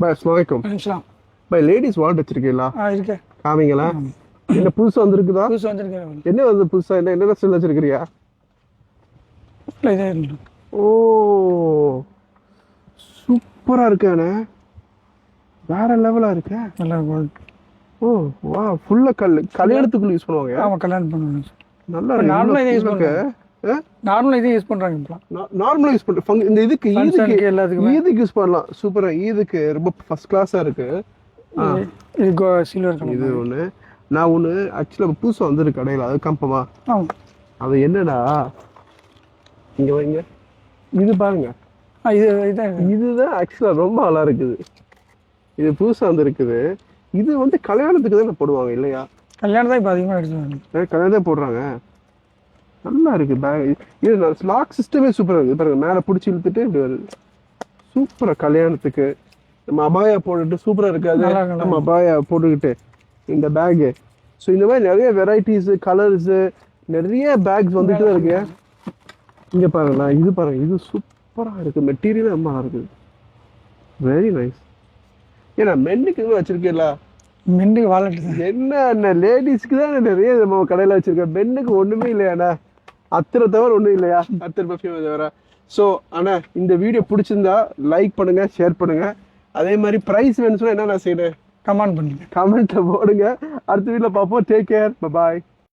பாய் அஸ்ஸலாமு அலைக்கும். இஸ்லாம் பாய் ladies Walt வச்சிருக்கீங்களா? இருக்கு. காமிங்களா? என்ன புதுசா வந்திருக்குதா? புதுசு வந்திருக்கேன். என்ன வந்து புதுசா என்ன ஸ்டைல் வச்சிருக்கிறியா? ஓ சூப்பரா இருக்கானே, வேற லெவலா இருக்க. நல்லா கோல்ட். ஓ வா, ஃபுல்லா கல்யாணத்துக்குள்ள யூஸ் பண்ணுவாங்க. ஆமா, கல்யாணம் பண்ணுவாங்க. நல்லா நார்மலா இதை யூஸ் இருக்கு. பண்றாங்க. நார்மலா இதை யூஸ் பண்றாங்க இப்பலாம். நார்மலா யூஸ் பண்ற இந்த இதுக்கு எல்லாத்துக்குமே ஈதுக்கு யூஸ் பண்ணலாம். சூப்பரா ஈதுக்கு ரொம்ப ஃபர்ஸ்ட் கிளாஸா இருக்கு. இது சில்வர் கலர். இது ஒண்ணு. நான் ஒண்ணு ஆக்சுவலா புதுசா வந்திருக்கு கடையில, அது கம்பமா. ஆமா, அது என்னடா, இங்க வைங்க, இது பாருங்க. இதுதான் ஆக்சுவலா ரொம்ப நல்லா இருக்குது. இது புதுசா வந்திருக்குது. இது வந்து கல்யாணத்துக்கு தானே போடுவாங்க இல்லையா? கல்யாணம் தான் இப்போ அதிகமாக எடுத்துவாங்க. கல்யாணம் தான் போடுறாங்க. நல்லா இருக்கு பேக். இது லாக் சிஸ்டமே சூப்பரா இருக்கு பாருங்க. மேல பிடிச்சி இழுத்துட்டு இப்படி வருது. சூப்பரா கல்யாணத்துக்கு நம்ம அபாயா போட்டுட்டு சூப்பரா இருக்காது. நம்ம அபாயா போட்டுக்கிட்டு இந்த பேகு. ஸோ இந்த மாதிரி நிறைய வெரைட்டிஸ், கலர்ஸ், நிறைய பேக்ஸ் வந்துட்டு தான் இருக்கு. இங்க பாருங்களா, இது பாருங்க, இது சூப்பரா இருக்கு. மெட்டீரியல் ரொம்ப நல்லா இருக்குது. Very nice. ஏன்னா மென்னுக்கு எதுவும் வச்சிருக்கீங்களா? மென்னுக்கு வாலெட் என்ன லேடிஸ்க்கு தான் நிறைய நம்ம கடையில் வச்சிருக்கோம். மென்னுக்கு ஒண்ணுமே இல்லையாண்ணா? அத்தனை தவிர ஒன்றும் இல்லையா? அத்தனை பர்ஃப்யூம் தவிர. ஸோ அண்ணா, இந்த வீடியோ பிடிச்சிருந்தா லைக் பண்ணுங்க, ஷேர் பண்ணுங்க. அதே மாதிரி ப்ரைஸ் வேணும்னு சொன்னா என்ன செய்யணும்? கமெண்ட் பண்ணுங்க. கமெண்ட்டை போடுங்க. அடுத்த வீடியோல பார்ப்போம். டேக் கேர், பாய்.